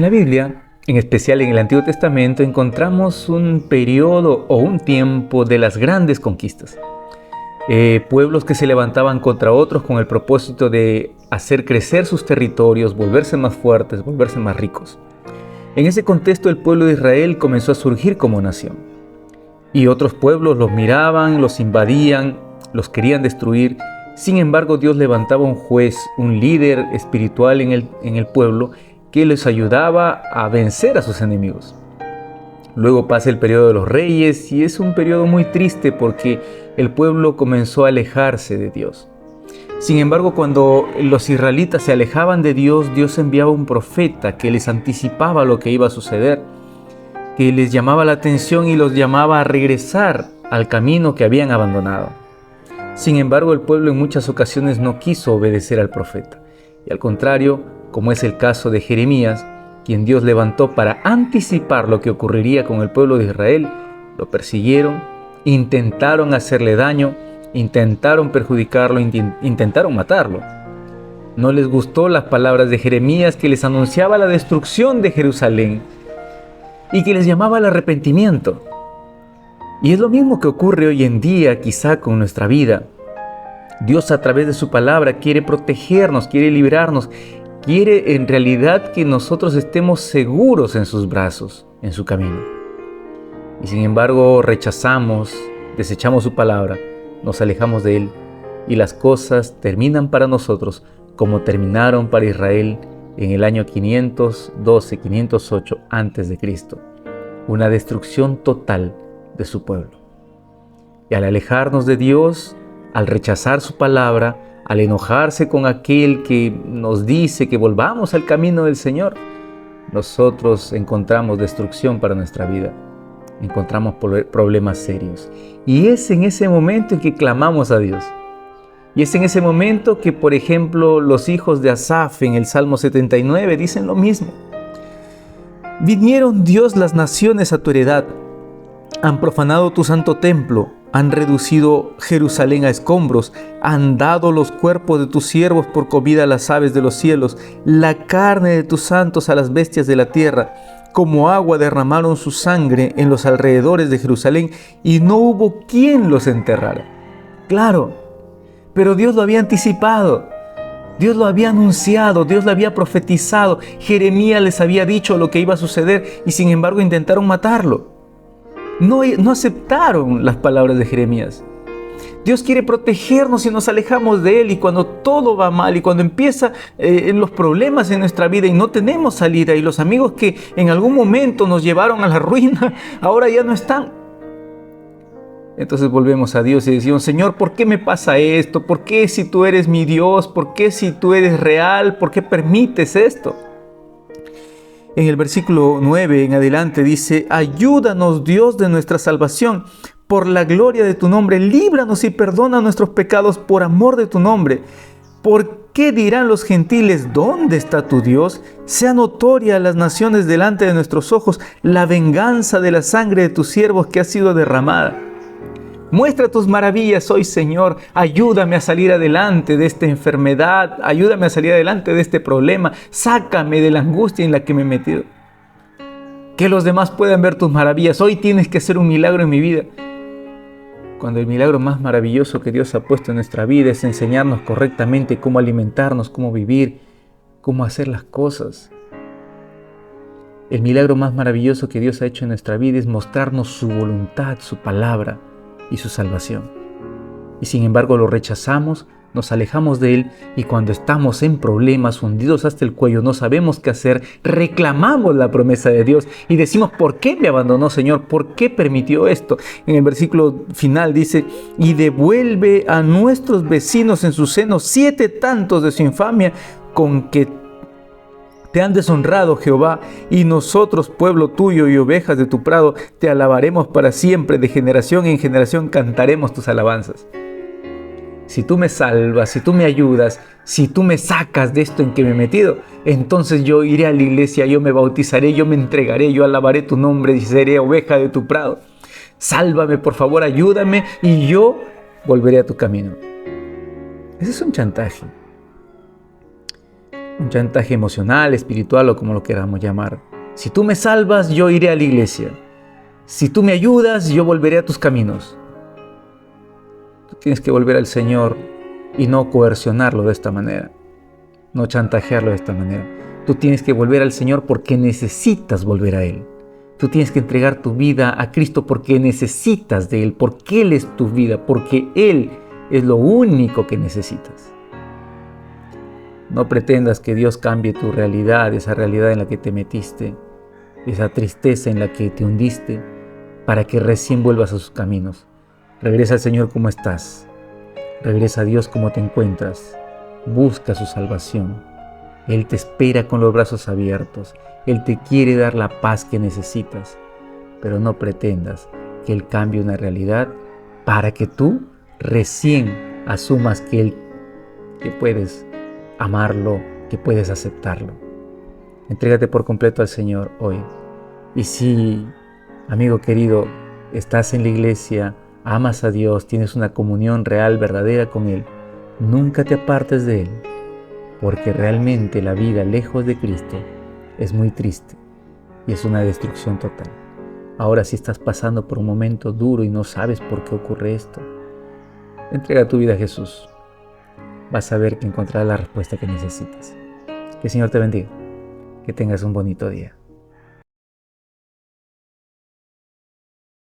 En la Biblia, en especial en el Antiguo Testamento, encontramos un periodo o un tiempo de las grandes conquistas. Pueblos que se levantaban contra otros con el propósito de hacer crecer sus territorios, volverse más fuertes, volverse más ricos. En ese contexto, el pueblo de Israel comenzó a surgir como nación. Y otros pueblos los miraban, los invadían, los querían destruir. Sin embargo, Dios levantaba un juez, un líder espiritual en el pueblo que les ayudaba a vencer a sus enemigos. Luego pasa el periodo de los reyes y es un periodo muy triste porque el pueblo comenzó a alejarse de Dios. Sin embargo, cuando los israelitas se alejaban de Dios, Dios enviaba un profeta que les anticipaba lo que iba a suceder, que les llamaba la atención y los llamaba a regresar al camino que habían abandonado. Sin embargo, el pueblo en muchas ocasiones no quiso obedecer al profeta. Y al contrario, como es el caso de Jeremías, quien Dios levantó para anticipar lo que ocurriría con el pueblo de Israel, lo persiguieron, intentaron hacerle daño, intentaron perjudicarlo, intentaron matarlo. No les gustó las palabras de Jeremías que les anunciaba la destrucción de Jerusalén y que les llamaba al arrepentimiento. Y es lo mismo que ocurre hoy en día quizá con nuestra vida. Dios a través de su palabra quiere protegernos, quiere librarnos, quiere en realidad que nosotros estemos seguros en sus brazos, en su camino. Y sin embargo rechazamos, desechamos su palabra, nos alejamos de Él y las cosas terminan para nosotros como terminaron para Israel en el año 512, 508 a.C. Una destrucción total de su pueblo. Y al alejarnos de Dios, al rechazar su palabra, al enojarse con aquel que nos dice que volvamos al camino del Señor, nosotros encontramos destrucción para nuestra vida. Encontramos problemas serios. Y es en ese momento en que clamamos a Dios. Y es en ese momento que, por ejemplo, los hijos de Asaf en el Salmo 79 dicen lo mismo. Vinieron, Dios, las naciones a tu heredad, han profanado tu santo templo, han reducido Jerusalén a escombros, han dado los cuerpos de tus siervos por comida a las aves de los cielos, la carne de tus santos a las bestias de la tierra. Como agua derramaron su sangre en los alrededores de Jerusalén y no hubo quien los enterrara. Claro, pero Dios lo había anticipado, Dios lo había anunciado, Dios lo había profetizado. Jeremías les había dicho lo que iba a suceder y sin embargo intentaron matarlo. No aceptaron las palabras de Jeremías. Dios quiere protegernos si nos alejamos de Él, y cuando todo va mal y cuando empiezan los problemas en nuestra vida y no tenemos salida, y los amigos que en algún momento nos llevaron a la ruina ahora ya no están. Entonces volvemos a Dios y decimos: Señor, ¿por qué me pasa esto? ¿Por qué, si tú eres mi Dios? ¿Por qué, si tú eres real? ¿Por qué permites esto? En el versículo 9 en adelante dice: ayúdanos, Dios de nuestra salvación, por la gloria de tu nombre, líbranos y perdona nuestros pecados por amor de tu nombre. ¿Por qué dirán los gentiles: ¿dónde está tu Dios? Sea notoria a las naciones delante de nuestros ojos la venganza de la sangre de tus siervos que ha sido derramada. Muestra tus maravillas hoy, Señor. Ayúdame a salir adelante de esta enfermedad. Ayúdame a salir adelante de este problema. Sácame de la angustia en la que me he metido. Que los demás puedan ver tus maravillas. Hoy tienes que hacer un milagro en mi vida. Cuando el milagro más maravilloso que Dios ha puesto en nuestra vida es enseñarnos correctamente cómo alimentarnos, cómo vivir, cómo hacer las cosas. El milagro más maravilloso que Dios ha hecho en nuestra vida es mostrarnos su voluntad, su palabra y su salvación. Y sin embargo lo rechazamos, nos alejamos de Él, y cuando estamos en problemas, hundidos hasta el cuello, no sabemos qué hacer, reclamamos la promesa de Dios y decimos: ¿por qué me abandonó, Señor? ¿Por qué permitió esto? En el versículo final dice: y devuelve a nuestros vecinos en su seno 7 tantos de su infamia con que te han deshonrado, Jehová, y nosotros, pueblo tuyo y ovejas de tu prado, te alabaremos para siempre, de generación en generación cantaremos tus alabanzas. Si tú me salvas, si tú me ayudas, si tú me sacas de esto en que me he metido, entonces yo iré a la iglesia, yo me bautizaré, yo me entregaré, yo alabaré tu nombre y seré oveja de tu prado. Sálvame, por favor, ayúdame y yo volveré a tu camino. Ese es un chantaje. un chantaje emocional, espiritual o como lo queramos llamar. Si tú me salvas, yo iré a la iglesia. Si tú me ayudas, yo volveré a tus caminos. Tú tienes que volver al Señor y no coercionarlo de esta manera, no chantajearlo de esta manera. Tú tienes que volver al Señor porque necesitas volver a Él. Tú tienes que entregar tu vida a Cristo porque necesitas de Él, porque Él es tu vida, porque Él es lo único que necesitas. No pretendas que Dios cambie tu realidad, esa realidad en la que te metiste, esa tristeza en la que te hundiste, para que recién vuelvas a sus caminos. Regresa al Señor como estás. Regresa a Dios como te encuentras. Busca su salvación. Él te espera con los brazos abiertos. Él te quiere dar la paz que necesitas. Pero no pretendas que Él cambie una realidad para que tú recién asumas que puedes amarlo, que puedes aceptarlo. Entrégate por completo al Señor hoy. Y si, amigo querido, estás en la iglesia, amas a Dios, tienes una comunión real, verdadera con Él, nunca te apartes de Él, porque realmente la vida lejos de Cristo es muy triste y es una destrucción total. Ahora, si estás pasando por un momento duro y no sabes por qué ocurre esto, entrega tu vida a Jesús. Vas a ver que encontrarás la respuesta que necesitas. Que el Señor te bendiga. Que tengas un bonito día.